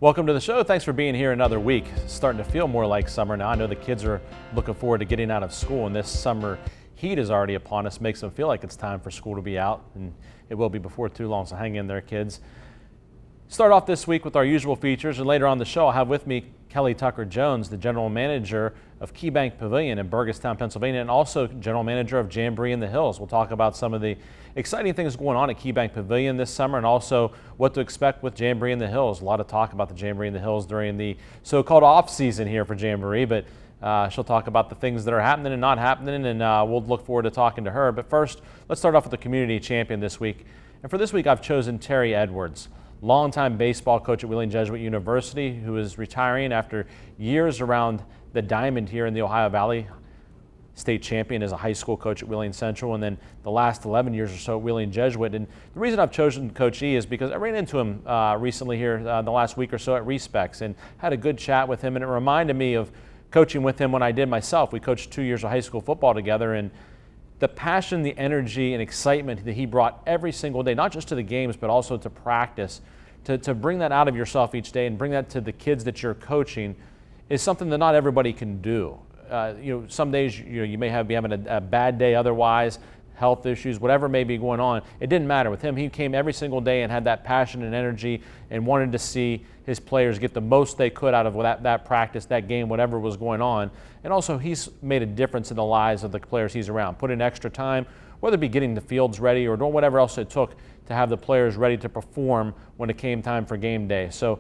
Welcome to the show. Thanks for being here another week. It's starting to feel more like summer now. I know the kids are looking forward to getting out of school, and this summer heat is already upon us. Makes them feel like it's time for school to be out, and it will be before too long, so hang in there, kids. Start off this week with our usual features, and later on the show I'll have with me Kelley Jones, the general manager of KeyBank Pavilion in Burgestown, Pennsylvania, and also general manager of Jamboree in the Hills. We'll talk about some of the exciting things going on at KeyBank Pavilion this summer and also what to expect with Jamboree in the Hills. A lot of talk about the Jamboree in the Hills during the so-called off-season here for Jamboree, but she'll talk about the things that are happening and not happening, and we'll look forward to talking to her. But first, let's start off with the community champion this week. And for this week, I've chosen Terry Edwards, longtime baseball coach at Wheeling Jesuit University, who is retiring after years around the diamond here in the Ohio Valley. State champion as a high school coach at Wheeling Central, and then the last 11 years or so at Wheeling Jesuit. And the reason I've chosen Coach E is because I ran into him recently here the last week or so at Respecs and had a good chat with him, and it reminded me of coaching with him when I did myself. We coached 2 years of high school football together, and the passion, the energy, and excitement that he brought every single day, not just to the games, but also to practice, to bring that out of yourself each day and bring that to the kids that you're coaching is something that not everybody can do. Some days you may be having a bad day otherwise, health issues, whatever may be going on. It didn't matter with him. He came every single day and had that passion and energy and wanted to see his players get the most they could out of that practice, that game, whatever was going on. And also he's made a difference in the lives of the players he's around, put in extra time, whether it be getting the fields ready or doing whatever else it took to have the players ready to perform when it came time for game day. So,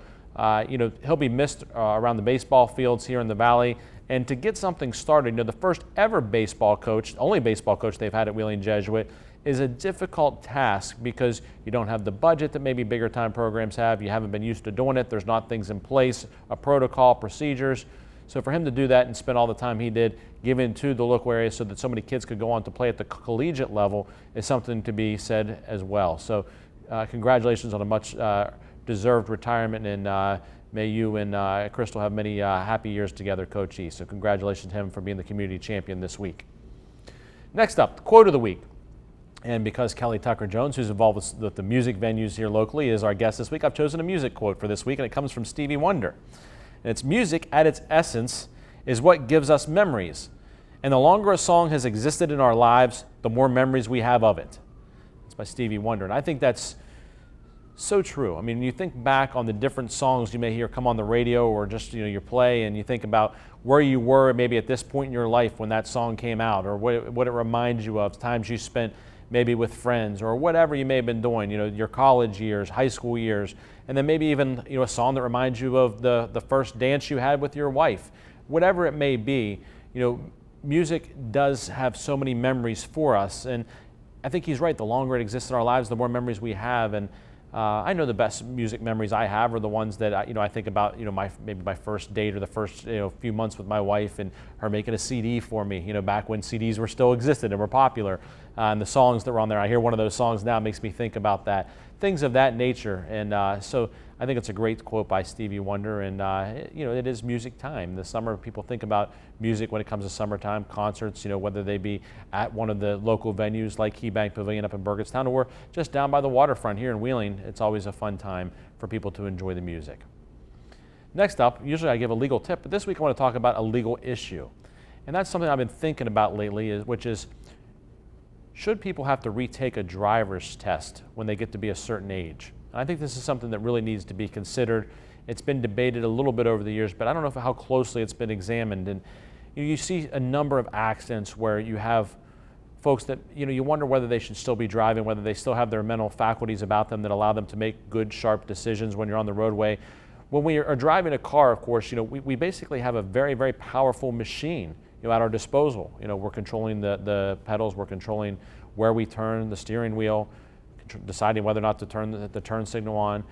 he'll be missed around the baseball fields here in the Valley. And to get something started, the first ever baseball coach, only baseball coach they've had at Wheeling Jesuit, is a difficult task because you don't have the budget that maybe bigger time programs have. You haven't been used to doing it. There's not things in place, a protocol, procedures. So for him to do that and spend all the time he did giving to the local area so that so many kids could go on to play at the collegiate level is something to be said as well. So congratulations on a much deserved retirement, and may you and Crystal have many happy years together, Coach E. So congratulations to him for being the community champion this week. Next up, the quote of the week. And because Kelley Jones, who's involved with the music venues here locally, is our guest this week, I've chosen a music quote for this week, and it comes from Stevie Wonder. And it's music at its essence is what gives us memories. And the longer a song has existed in our lives, the more memories we have of it. It's by Stevie Wonder. And I think that's so true. I mean, you think back on the different songs you may hear come on the radio or just you play, and you think about where you were maybe at this point in your life when that song came out, or what it reminds you of, times you spent maybe with friends or whatever you may have been doing, your college years, high school years, and then maybe even a song that reminds you of the first dance you had with your wife. Whatever it may be, music does have so many memories for us, and I think he's right. The longer it exists in our lives, the more memories we have. And I know the best music memories I have are the ones that I think about, maybe my first date or the first few months with my wife and her making a CD for me, back when CDs were still existed and were popular, and the songs that were on there. I hear one of those songs now, makes me think about that, things of that nature. And so I think it's a great quote by Stevie Wonder, and it is music time. This summer, people think about music when it comes to summertime concerts, whether they be at one of the local venues like KeyBank Pavilion up in Burgestown or just down by the waterfront here in Wheeling. It's always a fun time for people to enjoy the music. Next up, usually I give a legal tip, but this week I want to talk about a legal issue. And that's something I've been thinking about lately, which is, should people have to retake a driver's test when they get to be a certain age? I think this is something that really needs to be considered. It's been debated a little bit over the years, but I don't know how closely it's been examined. And you see a number of accidents where you have folks that, you wonder whether they should still be driving, whether they still have their mental faculties about them that allow them to make good, sharp decisions when you're on the roadway. When we are driving a car, of course, we basically have a very, very powerful machine, at our disposal. We're controlling the pedals, we're controlling where we turn, the steering wheel, deciding whether or not to turn the turn signal on,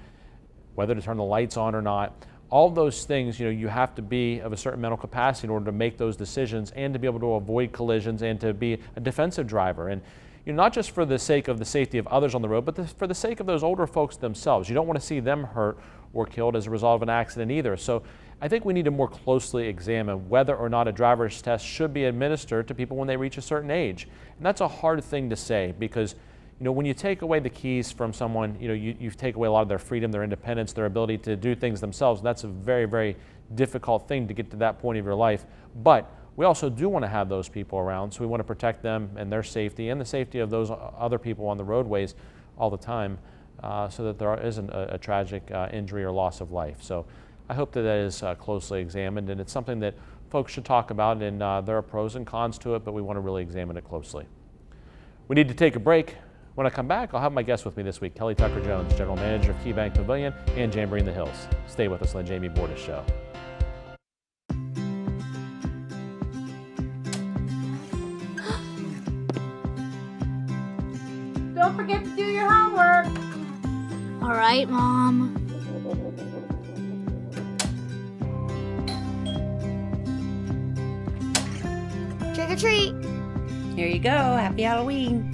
whether to turn the lights on or not. All those things, you have to be of a certain mental capacity in order to make those decisions and to be able to avoid collisions and to be a defensive driver. And not just for the sake of the safety of others on the road, but for the sake of those older folks themselves. You don't want to see them hurt or killed as a result of an accident either. So I think we need to more closely examine whether or not a driver's test should be administered to people when they reach a certain age. And that's a hard thing to say because when you take away the keys from someone, you take away a lot of their freedom, their independence, their ability to do things themselves. That's a very, very difficult thing to get to that point of your life. But we also do want to have those people around, so we want to protect them and their safety and the safety of those other people on the roadways all the time, so that there isn't a tragic injury or loss of life. So I hope that is closely examined, and it's something that folks should talk about, and there are pros and cons to it, but we want to really examine it closely. We need to take a break. When I come back, I'll have my guest with me this week, Kelley Tucker-Jones, General Manager of KeyBank Pavilion and Jamboree in the Hills. Stay with us on the Jamie Bordas Show. Don't forget to do your homework. All right, Mom. Trick or treat. Here you go. Happy Halloween.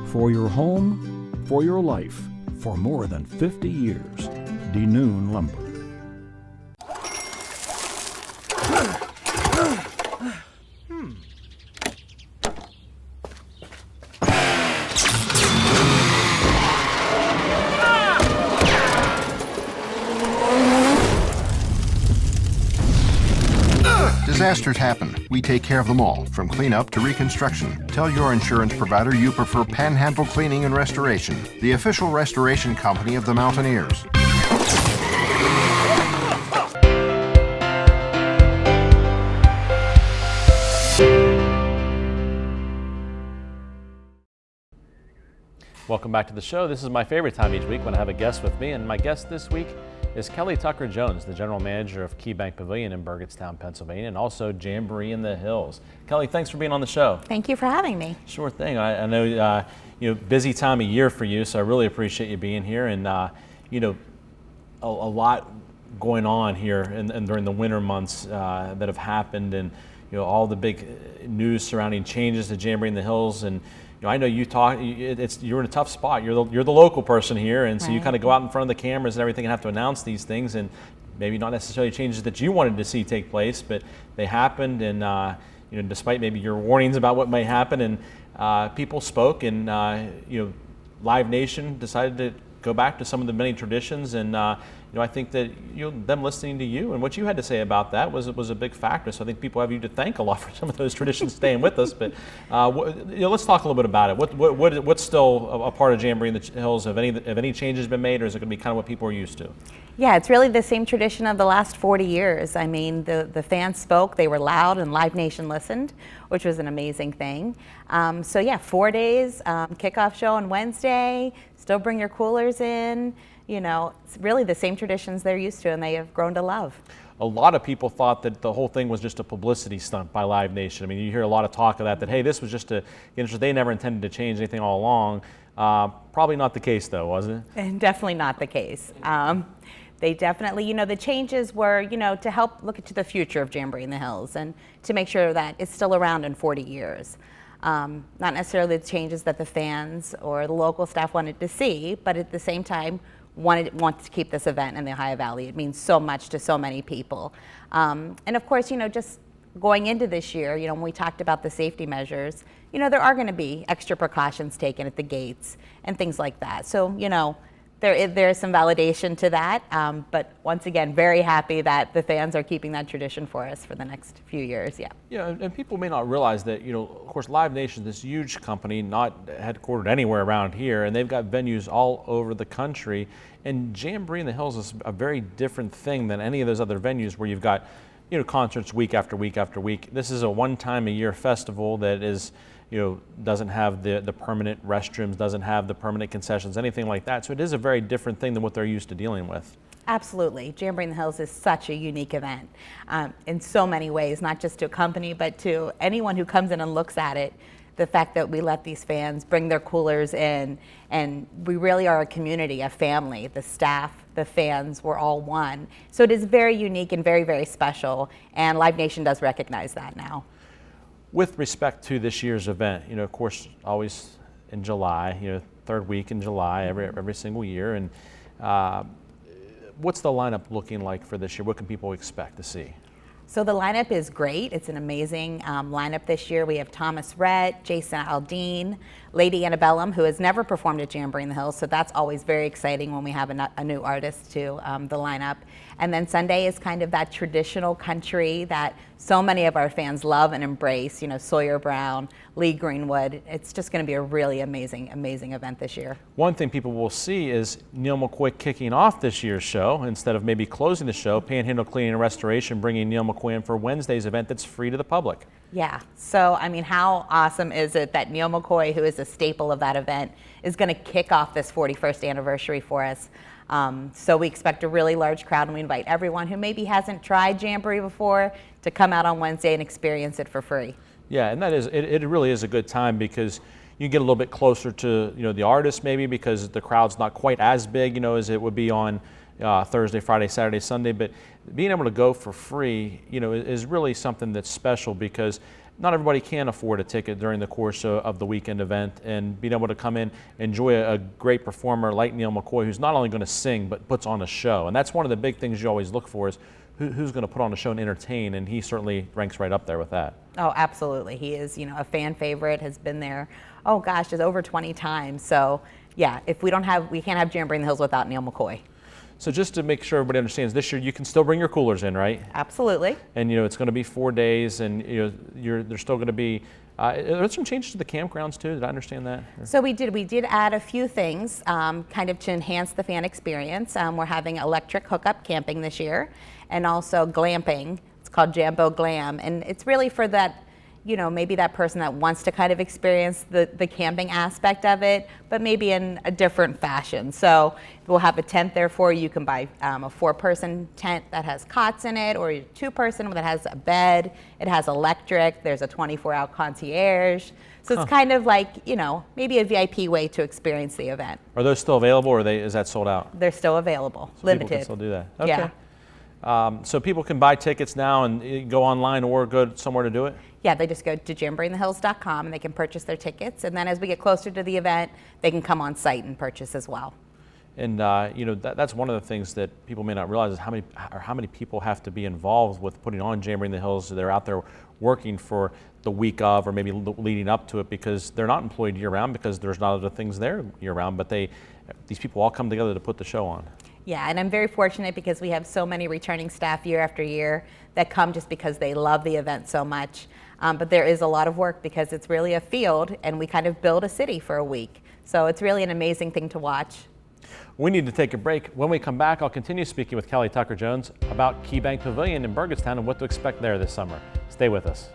For your home, for your life, for more than 50 years. DeNoon Lumber. Disasters happen. We take care of them all, from cleanup to reconstruction. Tell your insurance provider you prefer Panhandle Cleaning and Restoration, the official restoration company of the Mountaineers. Welcome back to the show. This is my favorite time each week when I have a guest with me, and my guest this week is Kelley Tucker-Jones, the General Manager of KeyBank Pavilion in Burgettstown, Pennsylvania, and also Jamboree in the Hills. Kelley, thanks for being on the show. Thank you for having me. Sure thing. I know busy time of year for you, so I really appreciate you being here. And a lot going on here and during the winter months that have happened, and all the big news surrounding changes to Jamboree in the Hills. And I know you're in a tough spot. You're the local person here, and so you kind of go out in front of the cameras and everything and have to announce these things, and maybe not necessarily changes that you wanted to see take place, but they happened. And despite maybe your warnings about what may happen, and people spoke, and Live Nation decided to go back to some of the many traditions, and I think that them listening to you and what you had to say about that was a big factor. So I think people have you to thank a lot for some of those traditions staying with us. But let's talk a little bit about it. What's still a part of Jamboree in the Hills? Have any changes been made, or is it going to be kind of what people are used to? Yeah, it's really the same tradition of the last 40 years. I mean, the fans spoke, they were loud, and Live Nation listened, which was an amazing thing. 4 days, kickoff show on Wednesday, still bring your coolers in. It's really the same traditions they're used to, and they have grown to love. A lot of people thought that the whole thing was just a publicity stunt by Live Nation. I mean, you hear a lot of talk of that hey, this was just they never intended to change anything all along. Probably not the case, though, was it? And definitely not the case. They definitely, the changes were, to help look into the future of Jamboree in the Hills and to make sure that it's still around in 40 years. Not necessarily the changes that the fans or the local staff wanted to see, but at the same time, wanted to keep this event in the Ohio Valley. It means so much to so many people. And of course, just going into this year, when we talked about the safety measures, there are going to be extra precautions taken at the gates and things like that. So, there is some validation to that, but once again, very happy that the fans are keeping that tradition for us for the next few years. Yeah, and people may not realize that, of course, Live Nation is this huge company, not headquartered anywhere around here, and they've got venues all over the country. And Jamboree in the Hills is a very different thing than any of those other venues where you've got, concerts week after week after week. This is a one-time-a-year festival that is, doesn't have the permanent restrooms, doesn't have the permanent concessions, anything like that. So it is a very different thing than what they're used to dealing with. Absolutely. Jamboree in the Hills is such a unique event in so many ways, not just to a company, but to anyone who comes in and looks at it. The fact that we let these fans bring their coolers in, and we really are a community, a family. The staff, the fans, we're all one. So it is very unique and very, very special, and Live Nation does recognize that now. With respect to this year's event, of course, always in July, third week in July every single year. And what's the lineup looking like for this year? What can people expect to see? So the lineup is great. It's an amazing lineup this year. We have Thomas Rhett, Jason Aldean, Lady Antebellum, who has never performed at Jamboree in the Hills, so that's always very exciting when we have a new artist to the lineup. And then Sunday is kind of that traditional country that so many of our fans love and embrace, you know, Sawyer Brown, Lee Greenwood. It's just going to be a really amazing, amazing event this year. One thing people will see is Neal Mccoy kicking off this year's show instead of maybe closing the show. Panhandle Cleaning and Restoration bringing Neal Mccoy in for Wednesday's event that's free to the public. Yeah, so I mean, how awesome is it that Neal Mccoy, who is a staple of that event, is going to kick off this 41st anniversary for us. So we expect a really large crowd, and we invite everyone who maybe hasn't tried Jamboree before to come out on Wednesday and experience it for free. Yeah, and that is, it really is a good time because you get a little bit closer to, you know, the artist maybe because the crowd's not quite as big, you know, as it would be on Thursday, Friday, Saturday, Sunday. But being able to go for free, you know, is really something that's special because not everybody can afford a ticket during the course of the weekend event, and being able to come in, enjoy a great performer like Neal Mccoy, who's not only going to sing but puts on a show. And that's one of the big things you always look for is who's going to put on a show and entertain, and he certainly ranks right up there with that. Oh, absolutely. He is, you know, a fan favorite, has been there, oh gosh, just over 20 times. So yeah, if we can't have Jamboree in the Hills without Neal Mccoy. So just to make sure everybody understands, this year you can still bring your coolers in, right? Absolutely. And you know it's going to be 4 days, and you know there's still going to be. Are there some changes to the campgrounds too? Did I understand that? So we did add a few things, kind of to enhance the fan experience. We're having electric hookup camping this year, and also glamping. It's called Jambo Glam, and it's really for that, you know, maybe that person that wants to kind of experience the camping aspect of it, but maybe in a different fashion. So we'll have a tent there for you. You can buy a 4-person tent that has cots in it, or a 2-person that has a bed. It has electric. There's a 24-hour concierge. So it's kind of like, you know, maybe a VIP way to experience the event. Are those still available, or is that sold out? They're still available, So limited. People can still do that. Okay. Yeah. So people can buy tickets now and go online or go somewhere to do it? Yeah, they just go to jamboreeinthehills.com and they can purchase their tickets. And then as we get closer to the event, they can come on site and purchase as well. And you know that's one of the things that people may not realize is how many people have to be involved with putting on Jamboree in the Hills. They're out there working for the week of, or maybe leading up to it, because they're not employed year-round because there's not other things there year-round. But these people all come together to put the show on. Yeah, and I'm very fortunate because we have so many returning staff year after year that come just because they love the event so much. But there is a lot of work because it's really a field, and we kind of build a city for a week. So it's really an amazing thing to watch. We need to take a break. When we come back, I'll continue speaking with Kelley Tucker-Jones about Key Bank Pavilion in Burgettstown and what to expect there this summer. Stay with us.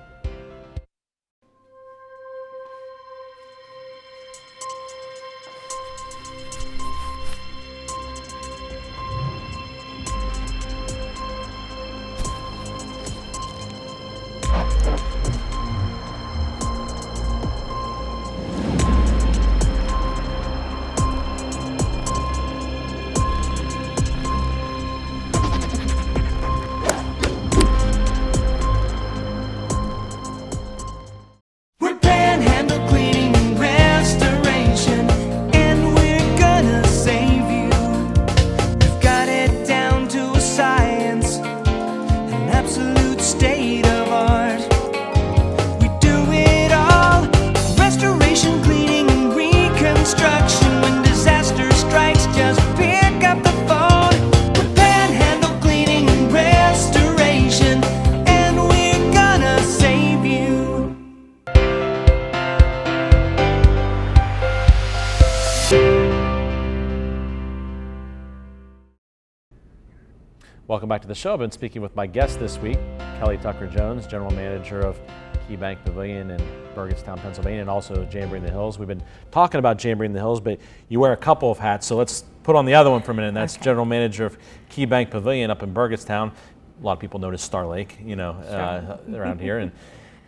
Welcome back to the show. I've been speaking with my guest this week, Kelley Tucker-Jones, General Manager of Key Bank Pavilion in Burgettstown, Pennsylvania, and also Jamboree in the Hills. We've been talking about Jamboree in the Hills, but you wear a couple of hats, so let's put on the other one for a minute, and that's okay. General Manager of Key Bank Pavilion up in Burgettstown. A lot of people know it as Star Lake, you know, sure. Around here. And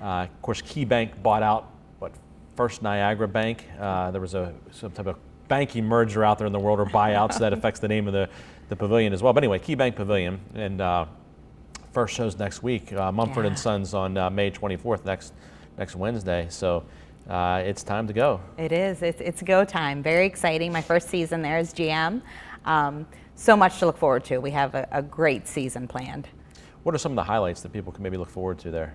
of course, Key Bank bought out, First Niagara Bank. There was some type of banking merger out there in the world, or buyout, so that affects the name of the pavilion as well. But anyway, Key Bank Pavilion, and first show's next week. Mumford & Sons on May 24th, next Wednesday. So it's time to go. It is. It's go time. Very exciting. My first season there as GM. So much to look forward to. We have a great season planned. What are some of the highlights that people can maybe look forward to there?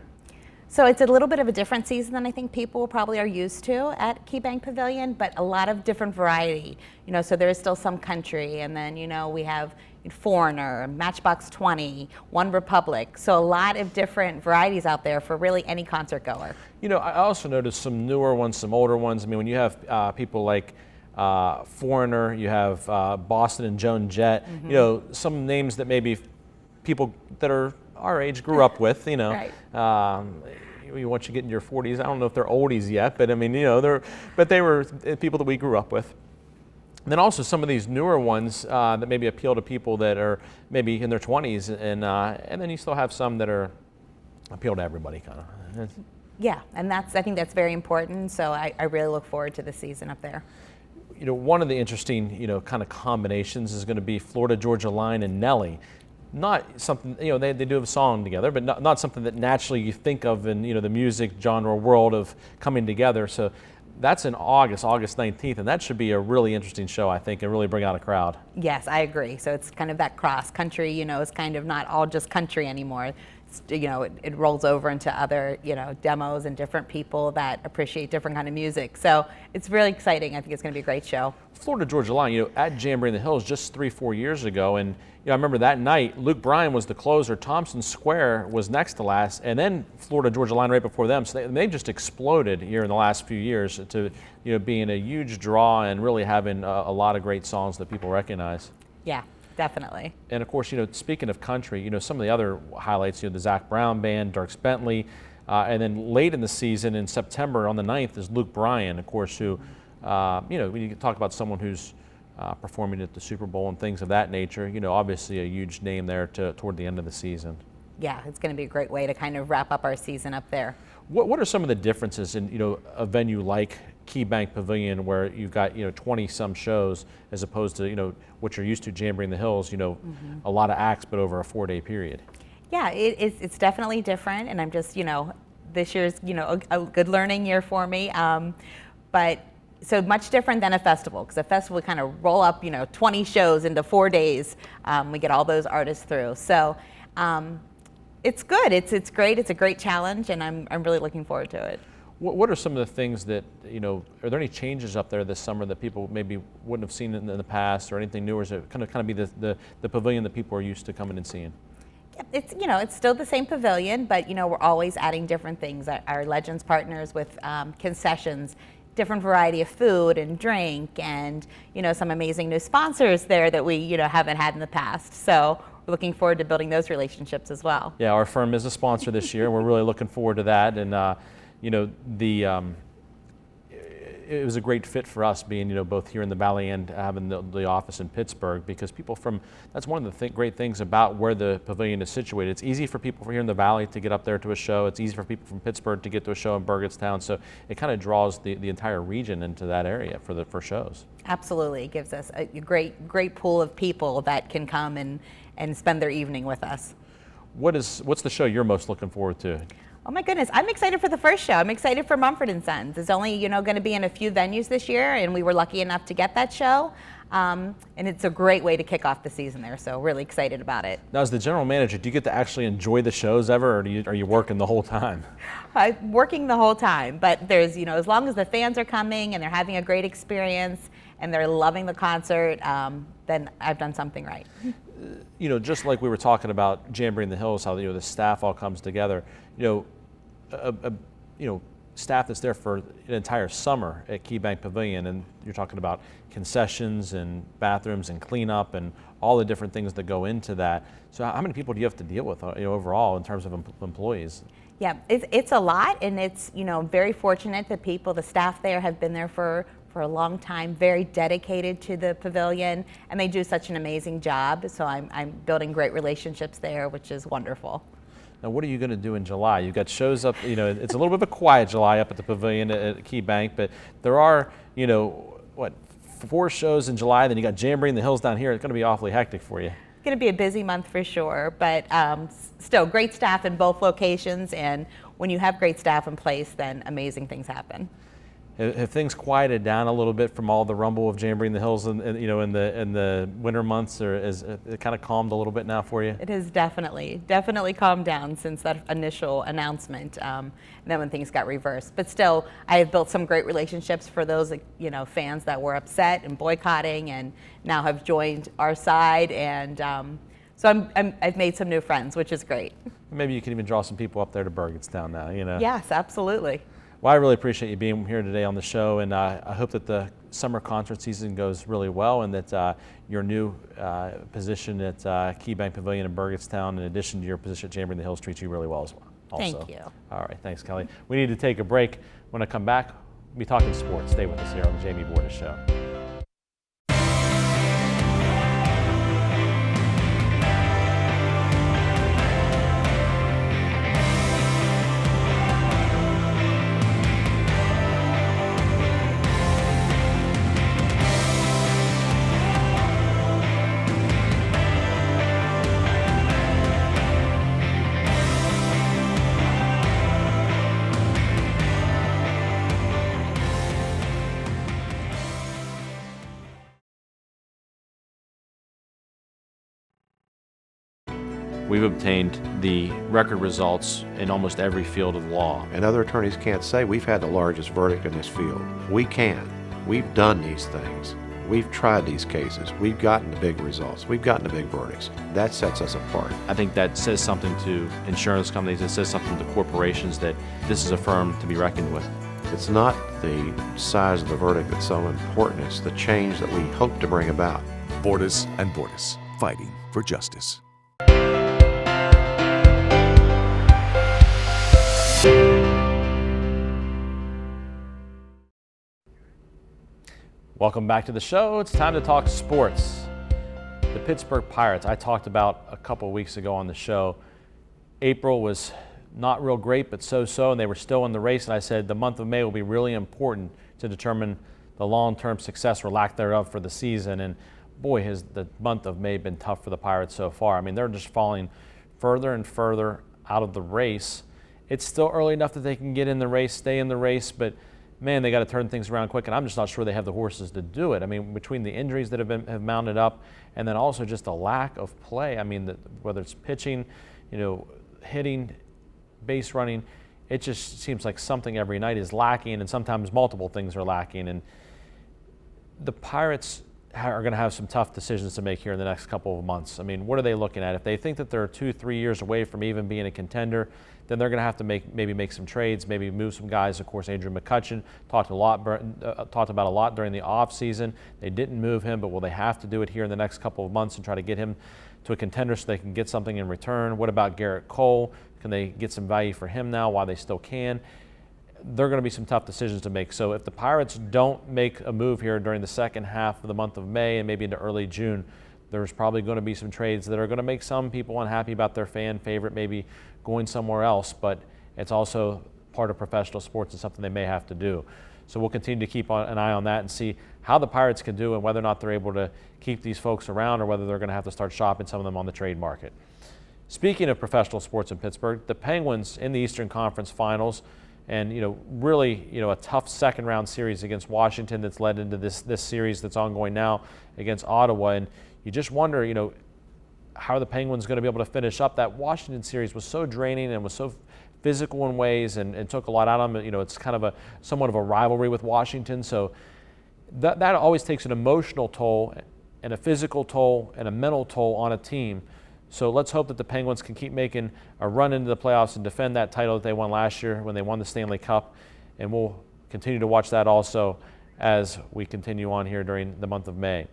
So it's a little bit of a different season than I think people probably are used to at KeyBank Pavilion, but a lot of different variety. So there is still some country, and then we have Foreigner, Matchbox 20, One Republic. So a lot of different varieties out there for really any concert goer. I also noticed some newer ones, some older ones. I mean, when you have people like Foreigner, you have Boston and Joan Jett, some names that maybe people that are our age grew up with, Right. Once you get in your 40s, I don't know if they're oldies yet, but I mean, they were people that we grew up with. And then also some of these newer ones that maybe appeal to people that are maybe in their 20s, and then you still have some that are appeal to everybody, kind of. Yeah, and I think that's very important. So I really look forward to the season up there. One of the interesting, kind of combinations is going to be Florida Georgia Line and Nelly. Not something, they do have a song together, but not something that naturally you think of in, the music genre world of coming together. So that's in August 19th, and that should be a really interesting show, I think, and really bring out a crowd. Yes, I agree. So it's kind of that cross country, it's kind of not all just country anymore. It rolls over into other, demos and different people that appreciate different kind of music. So it's really exciting. I think it's going to be a great show. Florida Georgia Line, at Jamboree in the Hills just 3-4 years ago, and I remember that night, Luke Bryan was the closer, Thompson Square was next to last, and then Florida Georgia Line right before them. So they've just exploded here in the last few years to being a huge draw and really having a lot of great songs that people recognize. Yeah, definitely. And of course, speaking of country, some of the other highlights, the Zach Brown Band, Dierks Bentley, and then late in the season in September on the 9th is Luke Bryan, of course, who, when you talk about someone who's performing at the Super Bowl and things of that nature, obviously a huge name there toward the end of the season. Yeah, it's going to be a great way to kind of wrap up our season up there. What are some of the differences in, a venue like KeyBank Pavilion where you've got, 20 some shows as opposed to, what you're used to Jamboree in the Hills, a lot of acts, but over a 4-day period? Yeah, it's definitely different. And I'm just, this year's, a good learning year for me. But so much different than a festival, because a festival we kind of roll up, 20 shows into 4 days. We get all those artists through. So it's good. It's great. It's a great challenge, and I'm really looking forward to it. What are some of the things that, are there any changes up there this summer that people maybe wouldn't have seen in the past, or anything new, or is it kind of be the pavilion that people are used to coming and seeing? It's, it's still the same pavilion, but, we're always adding different things. Our Legends partners with concessions, different variety of food and drink, and, some amazing new sponsors there that we, haven't had in the past. So we're looking forward to building those relationships as well. Yeah, our firm is a sponsor this year, and we're really looking forward to that. And, it was a great fit for us being, both here in the Valley and having the office in Pittsburgh, because people that's one of the great things about where the pavilion is situated. It's easy for people from here in the Valley to get up there to a show. It's easy for people from Pittsburgh to get to a show in Burgettstown. So it kind of draws the entire region into that area for shows. Absolutely. It gives us a great pool of people that can come and spend their evening with us. What's the show you're most looking forward to? Oh my goodness, I'm excited for the first show. I'm excited for Mumford & Sons. It's only, going to be in a few venues this year, and we were lucky enough to get that show. And it's a great way to kick off the season there, so really excited about it. Now, as the general manager, do you get to actually enjoy the shows ever, or are you working the whole time? I'm working the whole time, but there's, as long as the fans are coming and they're having a great experience and they're loving the concert, then I've done something right. Just like we were talking about Jamboree in the Hills, how the staff all comes together. Staff that's there for an entire summer at KeyBank Pavilion, and you're talking about concessions and bathrooms and cleanup and all the different things that go into that. So how many people do you have to deal with overall in terms of employees? Yeah, it's a lot, and it's very fortunate that the staff there have been there for a long time, very dedicated to the pavilion, and they do such an amazing job. So I'm building great relationships there, which is wonderful. Now, what are you going to do in July? You've got shows up, it's a little bit of a quiet July up at the pavilion at KeyBank, but there are, 4 shows in July, then you got Jamboree in the Hills down here. It's going to be awfully hectic for you. It's going to be a busy month for sure, but still great staff in both locations, and when you have great staff in place, then amazing things happen. have things quieted down a little bit from all the rumble of Jamboree in the Hills and you know, in the winter months, or is it kind of calmed a little bit now for you? It has definitely calmed down since that initial announcement, and then when things got reversed. But still, I have built some great relationships for those, you know, fans that were upset and boycotting, and now have joined our side, and so I've made some new friends, which is great. Maybe you can even draw some people up there to Burgettstown now, you know? Yes, absolutely. Well, I really appreciate you being here today on the show, and I hope that the summer concert season goes really well, and that your new position at KeyBank Pavilion in Burgettstown, in addition to your position at Jamboree in the Hills, treats you really well as well. Also. Thank you. All right, thanks, Kelley. We need to take a break. When I come back, we'll be talking sports. Stay with us here on the Jamie Bordas Show. We've obtained the record results in almost every field of law. And other attorneys can't say we've had the largest verdict in this field. We can. We've done these things. We've tried these cases. We've gotten the big results. We've gotten the big verdicts. That sets us apart. I think that says something to insurance companies. It says something to corporations that this is a firm to be reckoned with. It's not the size of the verdict that's so important. It's the change that we hope to bring about. Bordas and Bordas, fighting for justice. Welcome back to the show. It's time to talk sports. The Pittsburgh Pirates, I talked about a couple weeks ago on the show. April was not real great, but so-so, and they were still in the race. And I said the month of May will be really important to determine the long-term success or lack thereof for the season. And boy, has the month of May been tough for the Pirates so far. I mean, they're just falling further and further out of the race. It's still early enough that they can get in the race, stay in the race, but man, they got to turn things around quick, and I'm just not sure they have the horses to do it. I mean, between the injuries that have mounted up, and then also just a lack of play. I mean, whether it's pitching, you know, hitting, base running, it just seems like something every night is lacking, and sometimes multiple things are lacking. And the Pirates are going to have some tough decisions to make here in the next couple of months. I mean, what are they looking at? If they think that they're 2-3 years away from even being a contender, then they're going to have to maybe make some trades, maybe move some guys. Of course, Adrian McCutcheon talked about a lot during the offseason. They didn't move him, but will they have to do it here in the next couple of months and try to get him to a contender so they can get something in return? What about Garrett Cole? Can they get some value for him now while they still can? There are going to be some tough decisions to make. So if the Pirates don't make a move here during the second half of the month of May and maybe into early June, there's probably going to be some trades that are going to make some people unhappy about their fan favorite maybe going somewhere else, but it's also part of professional sports and something they may have to do. So we'll continue to keep an eye on that and see how the Pirates can do and whether or not they're able to keep these folks around or whether they're going to have to start shopping some of them on the trade market. Speaking of professional sports in Pittsburgh, the Penguins in the Eastern Conference Finals, and really a tough second round series against Washington that's led into this series that's ongoing now against Ottawa. And you just wonder, how are the Penguins going to be able to finish up? That Washington series was so draining and was so physical in ways and took a lot out of them. It's kind of somewhat of a rivalry with Washington. So that always takes an emotional toll and a physical toll and a mental toll on a team. So let's hope that the Penguins can keep making a run into the playoffs and defend that title that they won last year when they won the Stanley Cup. And we'll continue to watch that also as we continue on here during the month of May.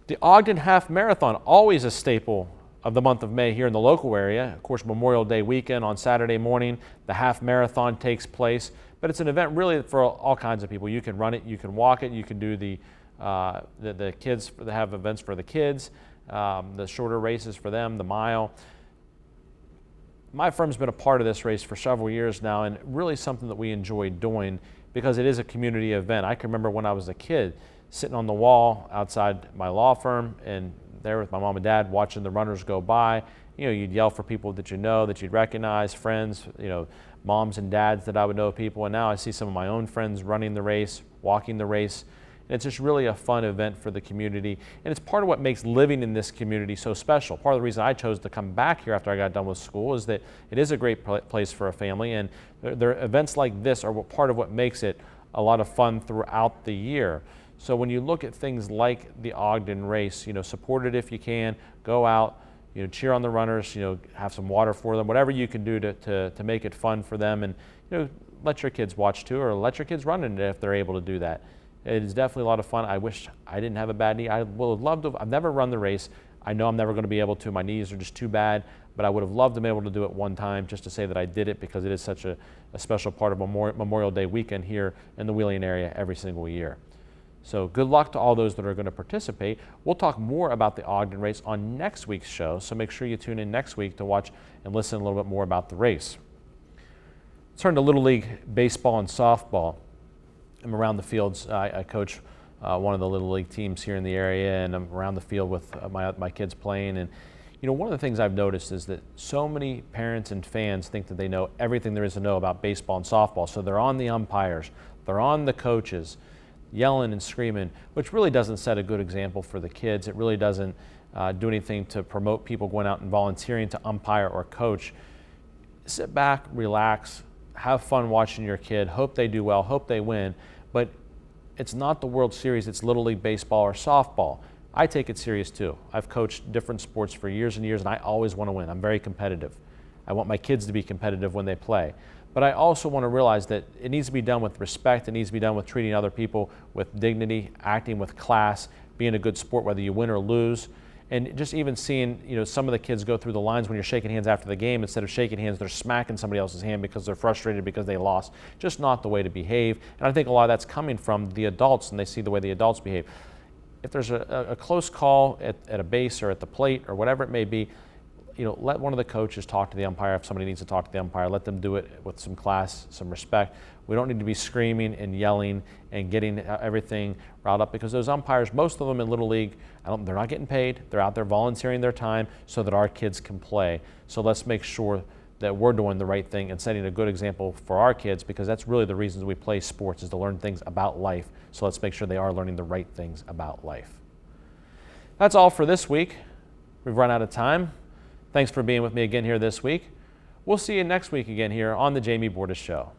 The Ogden Half Marathon, always a staple of the month of May here in the local area. Of course, Memorial Day weekend on Saturday morning, the half marathon takes place. But it's an event really for all kinds of people. You can run it, you can walk it, you can do the kids, they have events for the kids. The shorter races for them, the mile. My firm's been a part of this race for several years now, and really something that we enjoy doing because it is a community event. I can remember when I was a kid sitting on the wall outside my law firm and there with my mom and dad watching the runners go by. You'd yell for people that that you'd recognize, friends, moms and dads that I would know people, and now I see some of my own friends running the race, walking the race. And it's just really a fun event for the community, and it's part of what makes living in this community so special. Part of the reason I chose to come back here after I got done with school is that it is a great place for a family, and events like this are part of what makes it a lot of fun throughout the year. So when you look at things like the Ogden race, support it if you can, go out, cheer on the runners, have some water for them, whatever you can do to make it fun for them, and let your kids watch too, or let your kids run in it if they're able to do that. It is definitely a lot of fun. I wish I didn't have a bad knee. I would have loved to. I've never run the race. I know I'm never going to be able to. My knees are just too bad, but I would have loved to be able to do it one time just to say that I did it, because it is such a special part of Memorial Day weekend here in the Wheeling area every single year. So good luck to all those that are going to participate. We'll talk more about the Ogden race on next week's show, so make sure you tune in next week to watch and listen a little bit more about the race. Let's turn to Little League baseball and softball. I'm around the fields. I coach one of the Little League teams here in the area, and I'm around the field with my kids playing. And one of the things I've noticed is that so many parents and fans think that they know everything there is to know about baseball and softball. So they're on the umpires, they're on the coaches, yelling and screaming, which really doesn't set a good example for the kids. It really doesn't do anything to promote people going out and volunteering to umpire or coach. Sit back, relax, have fun watching your kid, hope they do well, hope they win. But it's not the World Series, it's Little League baseball or softball. I take it serious too. I've coached different sports for years and years, and I always want to win. I'm very competitive. I want my kids to be competitive when they play. But I also want to realize that it needs to be done with respect. It needs to be done with treating other people with dignity, acting with class, being a good sport whether you win or lose. And just even seeing, some of the kids go through the lines when you're shaking hands after the game, instead of shaking hands, they're smacking somebody else's hand because they're frustrated because they lost. Just not the way to behave. And I think a lot of that's coming from the adults, and they see the way the adults behave. If there's a close call at a base or at the plate or whatever it may be, let one of the coaches talk to the umpire. If somebody needs to talk to the umpire, let them do it with some class, some respect. We don't need to be screaming and yelling and getting everything riled up, because those umpires, most of them in Little League, they're not getting paid. They're out there volunteering their time so that our kids can play. So let's make sure that we're doing the right thing and setting a good example for our kids, because that's really the reasons we play sports, is to learn things about life. So let's make sure they are learning the right things about life. That's all for this week. We've run out of time. Thanks for being with me again here this week. We'll see you next week again here on the Jamie Bordas Show.